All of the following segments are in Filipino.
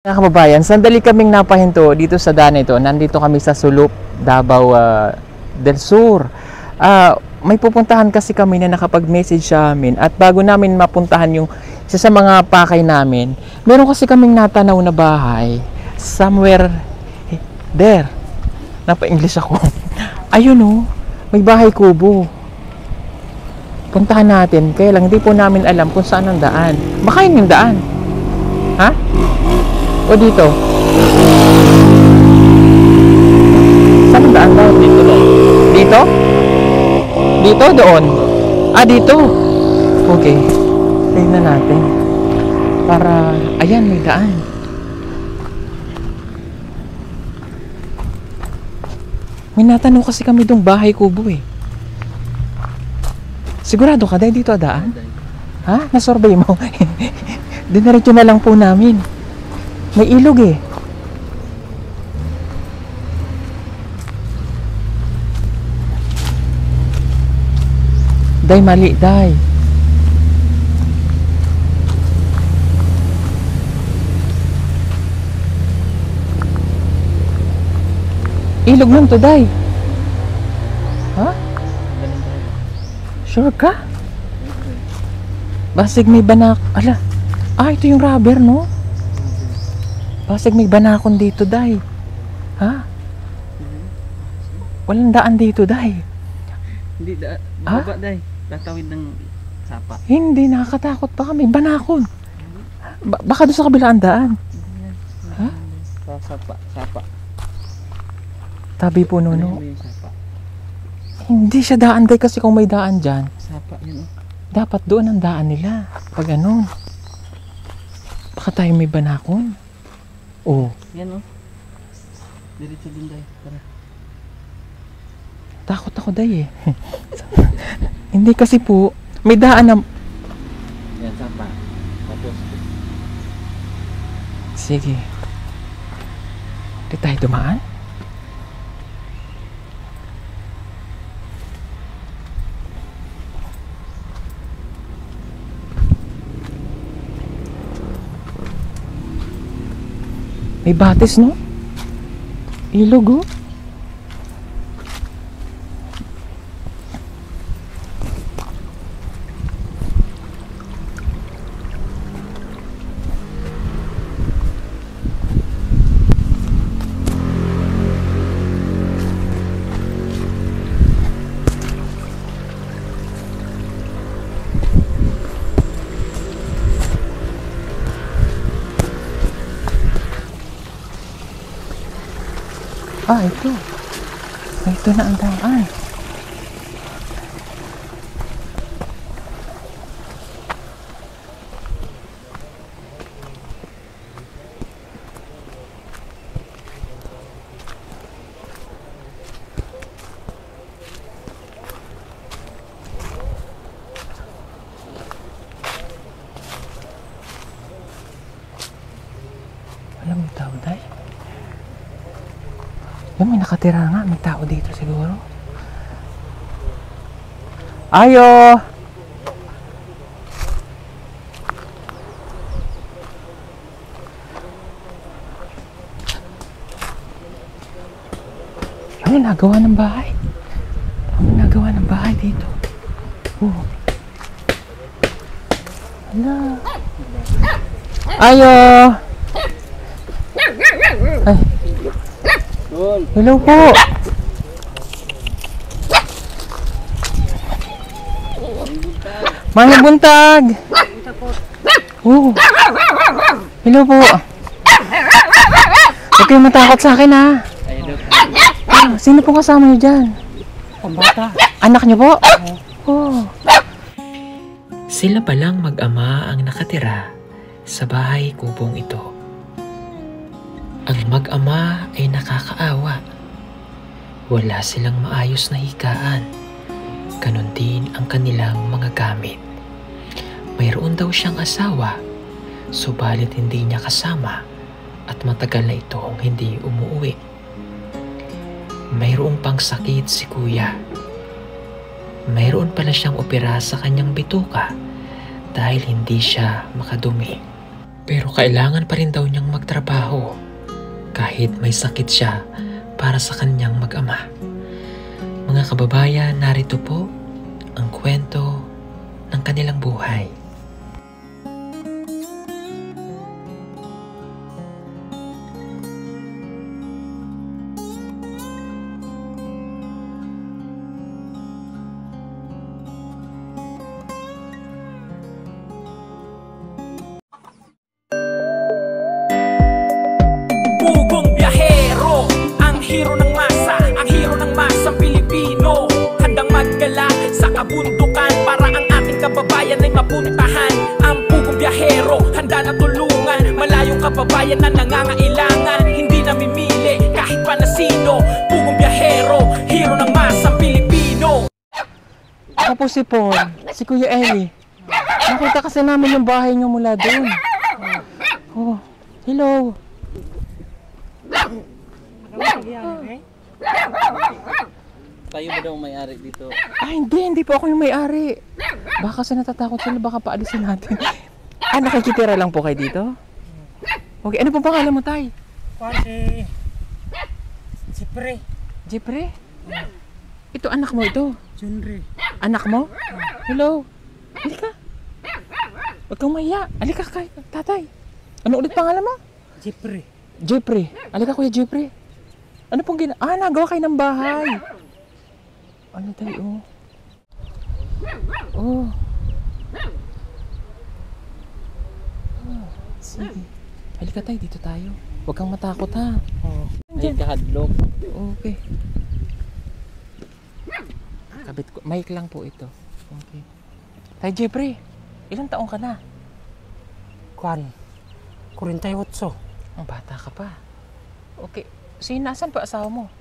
Mga kababayan, sandali kaming napahinto dito sa daan ito. Nandito kami sa Sulup, Davao del Sur. May pupuntahan kasi kami na nakapag-message sa amin. At bago namin mapuntahan yung isa sa mga pakay namin, meron kasi kaming natanaw na bahay. Somewhere there. Napa-English ako. Ayun o, may bahay kubo. Puntahan natin. Kaya lang, hindi po namin alam kung saan ang daan. Baka yun yung daan. Ha? O dito? Saan ang daan daw? Dito daw. Dito? Dito? Doon? Dito. Okay. Tingnan natin. Para, ayan, may daan. May natanong kasi kami dong bahay kubo eh. Sigurado ka dahil dito daan? Ha? Nasurvey mo? Diniretso na lang po namin. May ilog eh. Day, mali, day. Ilog nun to, day. Ha? Sure ka? Basig may banak. Ala. Ito yung rubber, no? Basig may banakon dito, day. Ha? Walang daan dito, day. Hindi daan. Baba, day. Tatawid ng sapa. Hindi, nakakatakot pa kami. Banakon. Baka doon sa kabilaan daan. Ha? Sapa. Sapa. Tabi po, no? May sapa. Hindi siya daan, day, kasi kung may daan dyan, Sapa, yun. dapat doon ang daan nila. Pag ano. Baka tayo may banakon. Oh. Yan, diretso din, day. Tara. Takot ako, day, eh. Hindi kasi po, may daan na... Yan, sapa. Tapos. Sige. Di tayo dumaan? May batis, no? Ilog, oh. Ito. Ito na ang daan. Alam mo tao, day? May nakatira nga. May tao dito siguro. Ayo! Ano nagawa ng bahay? Ano nagawa ng bahay dito? Oh. Hala. Ayo! Ay. Hello po. Mayang buntag. Oh. Hello po. Huwag kayong matakot sa akin, ha. Sino po kasama niyo dyan? Pambata. Anak niyo po? Oh. Sila palang mag-ama ang nakatira sa bahay kubong ito. Ang mag-ama ay nakakaawa. Wala silang maayos na higaan. Ganon din ang kanilang mga gamit. Mayroon daw siyang asawa, subalit hindi niya kasama at matagal na itong hindi umuwi. Mayroong pang sakit si kuya. Mayroon pala siyang opera sa kanyang bituka dahil hindi siya makadumi. Pero kailangan pa rin daw niyang magtrabaho kahit may sakit siya para sa kanyang mag-ama. Mga kababayan, narito po ang kwento ng kanilang buhay. Pugong biyahero, ang hero ng masa, ang hero ng masang Pilipino. Handang maggala sa kabundukan para ang ating kababayan ay mapuntahan. Ang pugong biyahero, handa na tulungan malayong kababayan na nangangailangan. Hindi namimili kahit pa na sino. Pugong biyahero, hero ng masang Pilipino. Ako po si Paul, si Kuya Eli. Nakita kasi namin yung bahay niyo mula doon. Oh, hello. Tayo ba daw may-ari dito? Hindi po ako yung may-ari. Baka kasi natatakot sila, baka paalisin natin. Nakikitira lang po kayo dito? Okay, ano pong pangalan mo, Tay? Si Pre. Jeffrey? Ito, anak mo ito? Junri. Anak mo? Hello? Halika. Huwag kang mahiya. Halika kay tatay. Ano ulit pangalan mo? Jeffrey. Jeffrey. Halika, Kuya Jeffrey. Ano pong nagawa kayo ng bahay. Ano tayo? Oh. Sige. Halika tayo, dito tayo. Huwag kang matakot ha. Ay, kahadlok. Okay. Kabit ko. Mic lang po ito. Okay. Tay Jeffrey, ilang taong ka na? Kwan. 48. Ang bata ka pa. Okay. Nasaan pa asawa mo?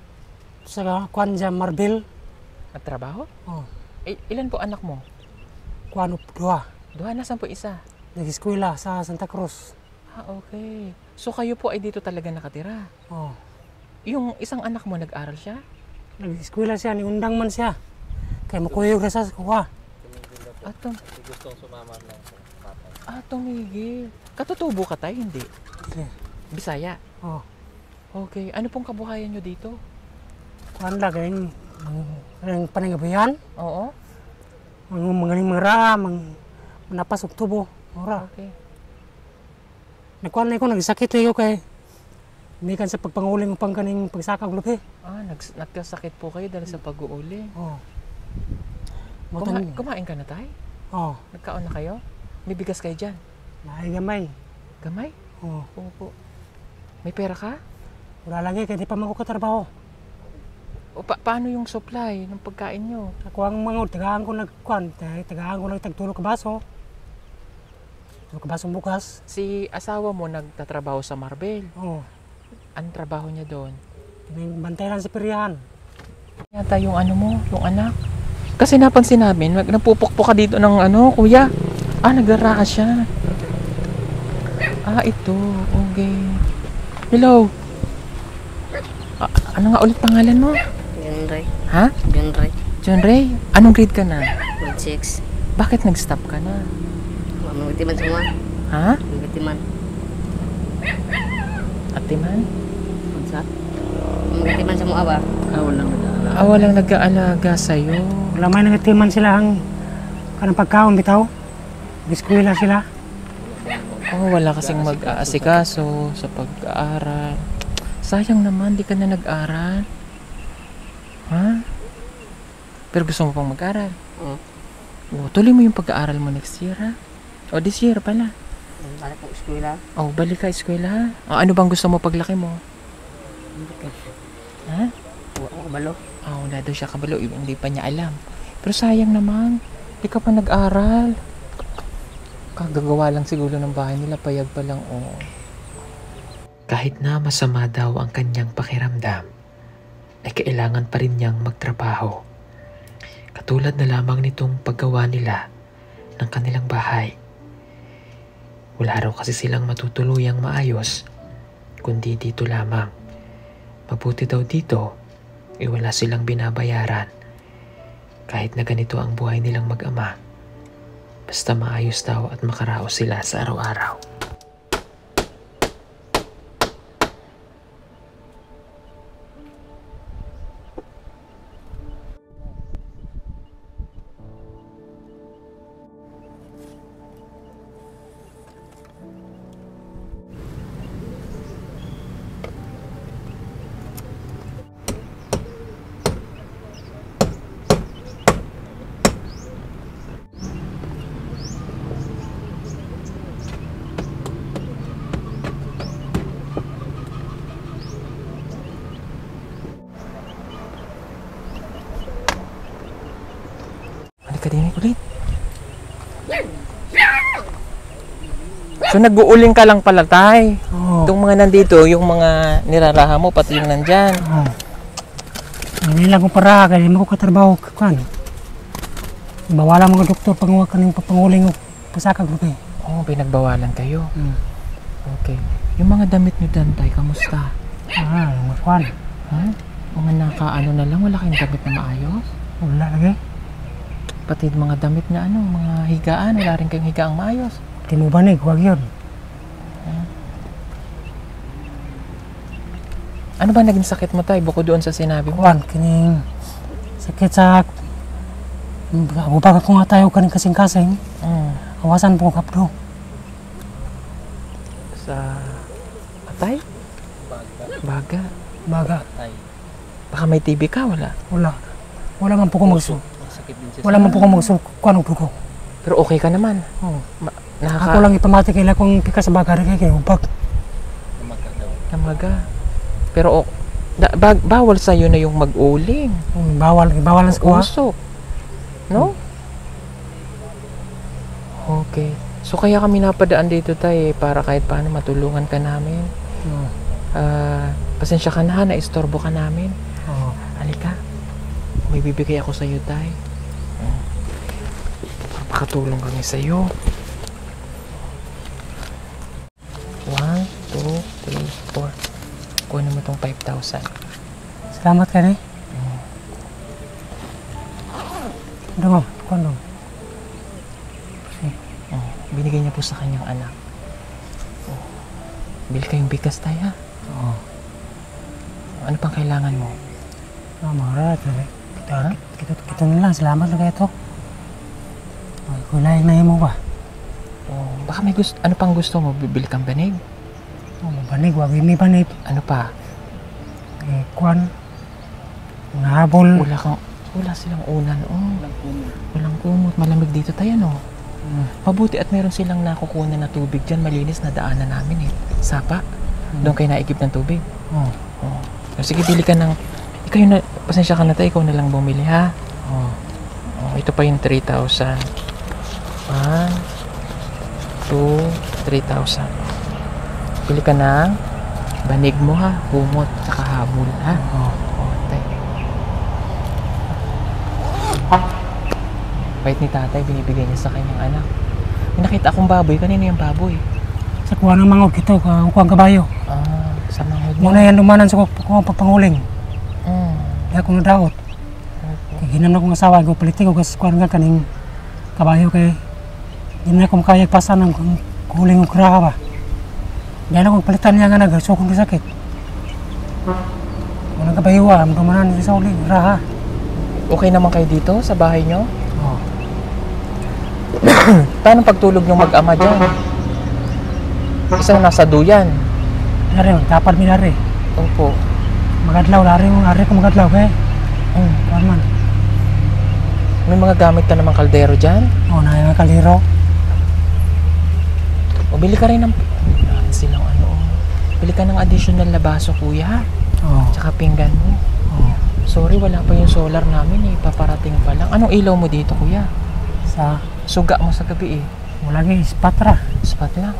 Sa kwan dyan, Marbil. Nagtrabaho? Oh. Ilan po anak mo? Kwan updua. Duha, nasaan po isa? Nag-eskwela sa Santa Cruz. Okay. So kayo po ay dito talaga nakatira? Oh. Yung isang anak mo, nag-aral siya? Nag-eskwela siya, niundang man siya. Kaya makuyog na sa kuha. Gustong sumama lang sa tatay. Tumigil. Katutubo ka tayo, hindi? Okay. Bisaya? Oh. Okay. Ano pong kabuhayan nyo dito? Kwan lang, ang panangabayan. Oo? Mga ra, manapasok tubo. Ora. Okay. Nagkwan na ko, nagsakit na ko kay hindi kan sa pagpanguling upang kaning pagsakag lupi. Nagkasakit po kayo dahil sa pag-uuli. Oh. Kumain ka na tayo? Oh. Nagkaon na kayo? May bigas kayo dyan? Nahay gamay. Gamay? Oh. Opo. May pera ka? Wala lagi, kaya di pa magkukatrabaho. O paano yung supply ng pagkain nyo? Ako ang mga tagaan ko nagkuhan, tagaan ko nagtagtulog ka baso. Tulog ka baso bukas. Si asawa mo nagtatrabaho sa Marbel. Oo. Anong trabaho niya doon? Bantay lang sa peryahan. Yata yung ano mo, yung anak. Kasi napansin namin, napupukpok ka dito ng kuya. Nagraraka siya. Ito. Okay. Hello. Ano nga ulit pangalan mo? John Ray. Ha? John Ray. John Ray? Anong grade ka na? Grade 6. Bakit nag-stop ka na? Magitiman semua. Ha? Magitiman. Atiman? Unsa? Magitiman semua ba? Walang nag-aalaga. Walang nag-aalaga sa'yo. Wala may nagatiman sila ang kanang pagkaon bitaw. Biskwela sila. Wala kasing mag-aasikaso sa pag-aaral. Sayang naman, di ka na nag-aral. Ha? Pero gusto mo pang mag-aral? Oo. Tuloy mo yung pag-aaral mo next year, ha? O this year pala. Balik ko eskwela. Balik ka eskwela, ha? Ano bang gusto mo paglaki mo? Ha? Kabalo. Wala daw siya kabalo. Hindi pa niya alam. Pero sayang naman. Di ka pa nag-aral. Kagagawa lang siguro ng bahay nila. Payag pa lang, Kahit na masama daw ang kanyang pakiramdam, ay kailangan pa rin niyang magtrabaho. Katulad na lamang nitong paggawa nila ng kanilang bahay. Wala raw kasi silang matutuluyang maayos, kundi dito lamang. Mabuti daw dito, wala silang binabayaran. Kahit na ganito ang buhay nilang mag-ama, basta maayos daw at makaraos sila sa araw-araw. Kadinig ulit. So nag-uuling ka lang pala, tay. Oo. Itong mga nandito, yung mga niraraha mo, pati yung nandyan. Oo. Hindi lang kong para, kaya hindi mo ko katrabaho kan. Bawala mga doktor panguha kaning papanguling o pasakag lupay. Oo, pinagbawalan kayo. Hmm. Okay. Yung mga damit nyo dyan, tay, kamusta? Makwan. Ha? Mga nakaano na lang, wala kayong damit na maayos? Wala lagi. Pati mga damit na ano, mga higaan, wala rin kayong higaang maayos. Di mo banig, huwag yun. Ano ba naging sakit mo, tay, bukod doon sa sinabi mo? Kuan, kining sakit sa... Bubag ako nga tayo kaning kasing-kasing. Awasan po kapdo. Sa... Atay? Baga. Baga. Baka may TB ka, wala? Wala. Wala man po ko magsu. Sakit din siya. Wala man po ko magsu. Kuan ang dugo. Pero okay ka naman. Oo. Nakaka... Ako lang ipamati kaila kung pika sa baga rin kayo. Hubag. Namaga. Pero bawal sa'yo na yung mag-uling. Bawal lang sa kuha. Usok. No? Okay. So kaya kami napadaan dito, tay, para kahit paano matulungan ka namin. Pasensya ka na, naistorbo ka namin. Oo. Halika. May bibigay ako sa'yo, tay. Makatulong kami sa'yo. 1, 2, 3, 4. Kunin mo tong 5,000. Salamat ka ni. Dong, kuan dong. Binigay niya po sa kanyang anak. Bili kayong bigas, tay, ha? Oo. Ano pang kailangan mo? Marat. Kita na lang. Salamat na kayo to. Kulay na mo ba? Baka may gusto, ano pang gusto mo? Bibili kang banig? Banig, wag may banig. Ano pa? Kuan. Nahabol. Wala silang unan, Walang kumot. Malamig dito tayo, no? Mabuti at meron silang nakukunan na tubig dyan. Malinis na daanan namin, Sapa. Doon kayo naigib ng tubig. Sige, bili ka ng... Ikaw yung pasensya ka na tayo. Ikaw na lang bumili, ha? Ito pa yung 3,000. 1, 2, 3,000. Bili ka ng banig mo, ha? Humot, saka habol, ha? Tay. Bait ni tatay, binibigay niya sa kanyang anak. May nakita akong baboy. Kanino yung baboy? Sa kuha ng mangog ito, kuha ng kabayo. Sa mangod mo. Muna yan lumanan sa kuha papanguling. Di ako nadaot. Hinam na kong asawa, ko palitin ko kasi kuha nga kaning kabayo kay hindi na akong kaya pasan ng kuling ng kuraha ba. Diyan akong palitan niya nga nagasukong di sakit. Walang kabayo manan sa uling, kuraha. Okay naman kayo dito sa bahay nyo? Oo. Paano pagtulog ng mag-ama dyan? Isang nasa duyan. Lari, tapad mi lari. Opo. Magadlaw, lari ko magadlaw kay. Kuhan man. May mga gamit ka namang kaldero dyan? Oo, na kaliro. O bili ka rin ng... silang bili ka ng additional na baso, kuya. Oo. Tsaka pinggan mo. Sorry, wala pa yung solar namin, paparating pa lang. Anong ilaw mo dito, kuya? Sa Suga mo sa gabi, wala kay spatra. Spot lang.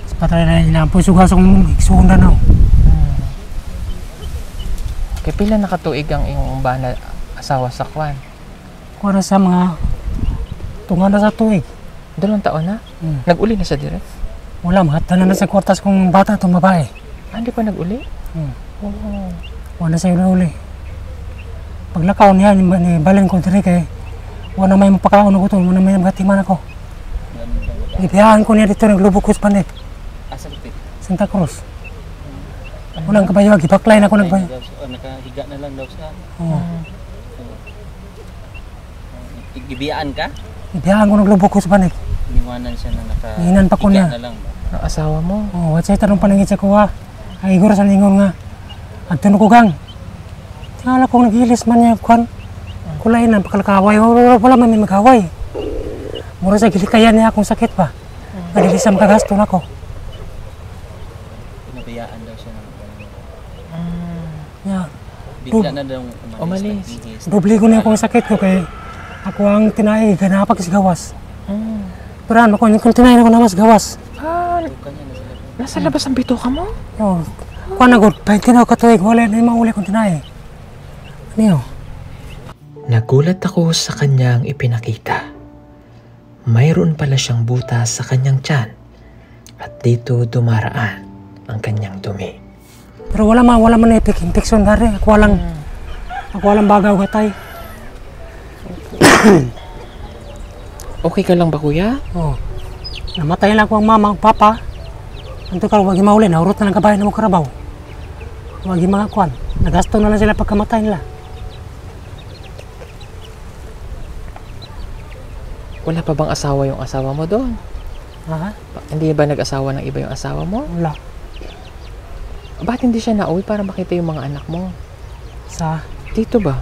Spatra na inampo sugas kong iksunda na. Kaya pila nakatuig ang iyong bana asawa sa kwan? Kuha sa mga tunga na sa tuig. 2 taon na? Nag-uli na siya direct? Wala, mahatanan na sa kwartas kong bata itong babae. Hindi pa nag-uli? Oo. Wala sa na uli. Paglakaw niya, ni balin ko diri kay wala may mapakaon ko to, wala may magatiman ako. Ibiyahan ko niya dito, naglubog ko sa panit. Asa dito? Santa Cruz. Walang kabayo, gibaklay na ako nagbayo. Nakahiga na lang daw siya. Oo. Gibiyaan ka? Ibiyahan ko naglubog ko sa panit. Iniwanan siya na Niinan pa ko niya. na lang. Ang asawa mo? Oo, what's tanong panangit sa kuha. Ay, igor sa lingon nga. At ko gang. Tingala kong naghilis man niya, kwan. Kulay na, pakalakaway. Wala man may magkaway. Mura sa gilikayan niya akong sakit pa. Naghilis na makagasto na ko. Pinabayaan daw siya ng Yeah. Bigla na daw Umalis. nagbihis. doble ko na akong sakit ko kay ako ang tinay ganapag sa gawas. Pero ano ko kung tinay ako namas gawas. Nasa labas ang bituka mo? Oh, kuan na gud, pahintin ako katuig wala na mauli kung tinay. Ano? Nagulat ako sa kanyang ipinakita. Mayroon pala siyang butas sa kanyang tiyan at dito dumaraan ang kanyang dumi. Pero wala man infection dari. Ako walang bagaw gatay. Okay ka lang ba, kuya? Oh. Namatay lang ko ang mama, ang papa. Anto ka wag mauli na urot na lang kabayan mo karabaw. Wag mga kuan. Nagasto na lang sila pagkamatay nila. Wala pa bang asawa yung asawa mo doon? Ha? Hindi ba nag-asawa ng iba yung asawa mo? Wala. Bakit hindi siya nauwi para makita yung mga anak mo? Sa Dito ba?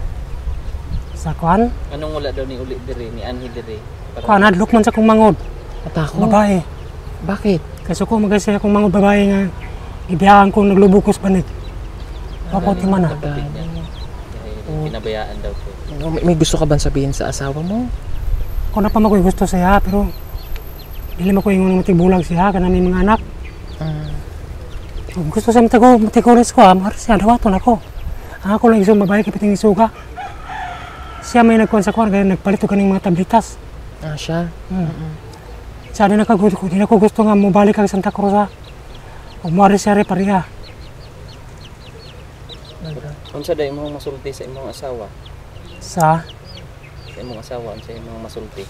kuan. Anong wala daw ni Uli dire, ni Anhi dire? Kuan adlok man sa kong mangod. Atako? Babae. Bakit? Kasi ko magasi akong mangod babae nga ibiyahan ko naglubukos panit. Paputi man na. Pinabayaan daw ko. May gusto ka bang sabihin sa asawa mo? Ako na pa makoy gusto siya pero dili mo ko ingon matibulag siya kana may mga anak. Kung gusto siya matigulis ko, mahal siya dawaton ako. Ako lang isang babae kapiting isuga. Siya may nagkuhan sa kuwan kaya nagpalit ko kaning mga tablitas. Siya? Siya din di na ko gusto nga mubalik ang Santa Cruz ha. Huwag mo siya rin pariya. Unsa day imong masulti sa imong asawa? Sa Sa imong asawa unsa imong masulti?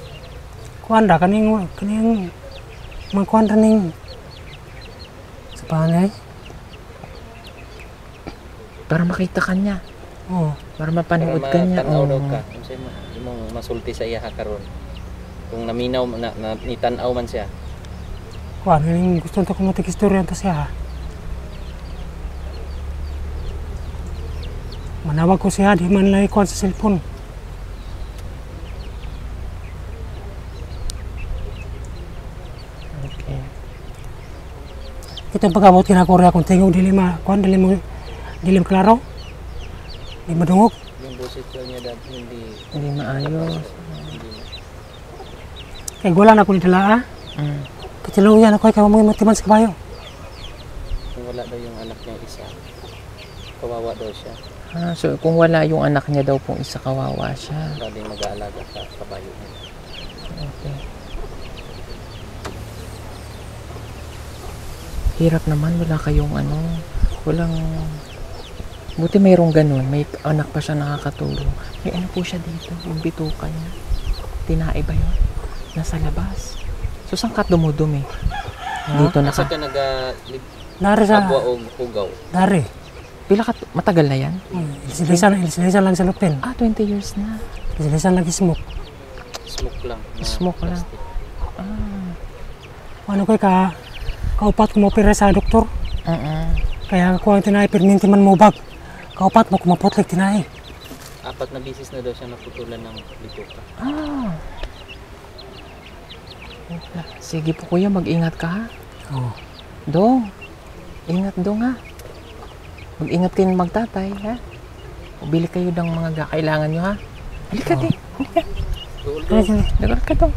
kuwan da kaning mga kuwan da ning sa panay. Para makita ka niya. Oo. Para mapanood ka niya. Tanaw daw ka. Unsa imong masulti sa iya karon? Kung naminaw na nitanaw man siya. Kuwan kaning gusto ko matikistorya to siya ha. Manawag ko siya di man lang kuwan sa cellphone. Okay. Ito pagkabot kinakurya kung tingog dili klaro. Di madungog. Yung boses niya dati Hindi maayos. Kay wala na ko nitala ha. Katiluyan ako ikaw mo matiman sa kabayo. Kung wala daw yung anak niya isa, kawawa daw siya. So kung wala yung anak niya daw pong isa, kawawa siya. Laging mag-aalaga sa kabayo niya. Okay. Hirap naman, wala kayong walang... Buti mayroong ganun, may anak pa siya nakakatulong. May ano po siya dito, yung bituka niya. Tinae ba yun? Nasa labas. So saan ka dumudumi? Dito na Asa ka. ka Dari sa nag-abwa o hugaw? dari. Pila ka, matagal na yan? Ilisilisan lang sa lupin. 20 years na. Ilisilisan lang smoke. Smoke lang. Smoke lang. plastic. Ano kay kaupat ko mo pira sa doktor. Kaya ako ang tinay perminti man mo bag. Kaupat mo kumapotlik tinay. 4 na bisis na daw siya naputulan ng bituka. Sige po kuya, mag-ingat ka ha. Oo. Dong, ingat dong ha. Mag-ingat kayo magtatay ha. Bili kayo ng mga kailangan nyo ha. Halika din. Dagal ka dong.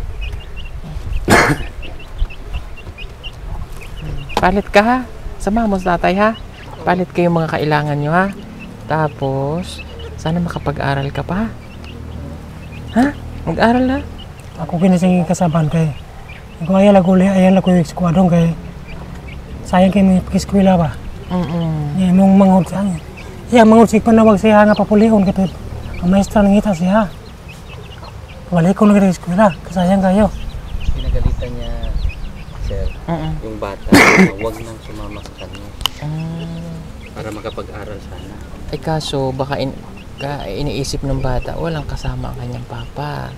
Palit ka ha. Sama mo sa tatay ha. Palit kayo mga kailangan nyo ha. Tapos, sana makapag-aral ka pa ha. Ha? Mag-aral na. Ako kinasing kasaban kay. Kung ayaw lago yung skwadong kay sayang kay may pakiskwila ba. Iya mong mangod sa angin. Iya mangod si panawag siya nga papulihon katod. Ang maestra nangita siya. Wala ko nang eskwela, kasayang kayo. Pinagalitan niya, sir, yung bata, huwag nang sumama sa kanya. Para makapag-aral sana. Ay kaso, baka iniisip ng bata, walang kasama ang kanyang papa.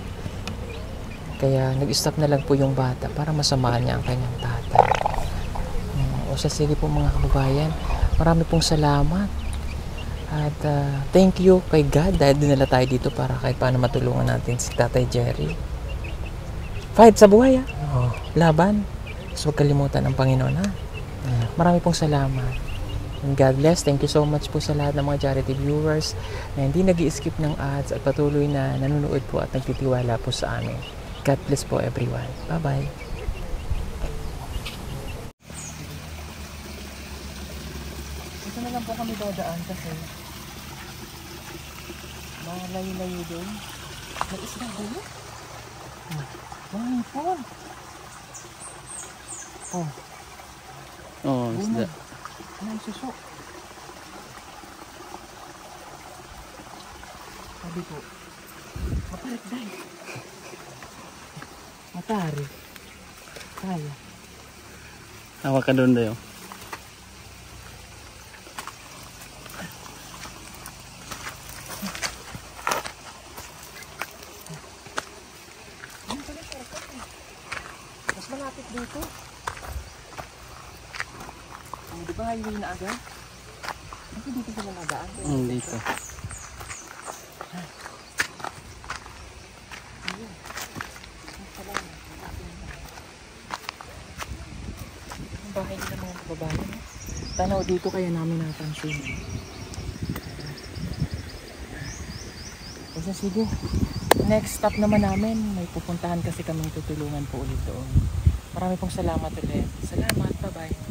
Kaya nag-stop na lang po yung bata para masamahan niya ang kanyang tatay. O siya, sige po mga kababayan, marami pong salamat. At thank you kay God dahil dinala tayo dito para kahit paano matulungan natin si Tatay Jerry. Fight sa buhay ha. Laban. So huwag kalimutan ang Panginoon ha. Marami pong salamat. And God bless. Thank you so much po sa lahat ng mga charity viewers na hindi nag-i-skip ng ads at patuloy na nanonood po at nagtitiwala po sa amin. God bless po everyone. Bye-bye. Ito na lang po kami dadaan kasi malayo-layo doon. May isda doon. Mga hipon. Oh, Oo, isda. anong suso? Sabi ko, matarik dahil. Matari. Kaya. Hawak ka doon dayo. Mas malapit dito. Oh, di ba highway na agad? Kasi dito sila nadaan. Dito. Ang bahay nila mga kababayan. Tanaw dito kaya namin napansin. Kasi sige. Next stop naman namin. May pupuntahan kasi kaming tutulungan po ulit doon. Marami pong salamat ulit. Salamat. Bye-bye.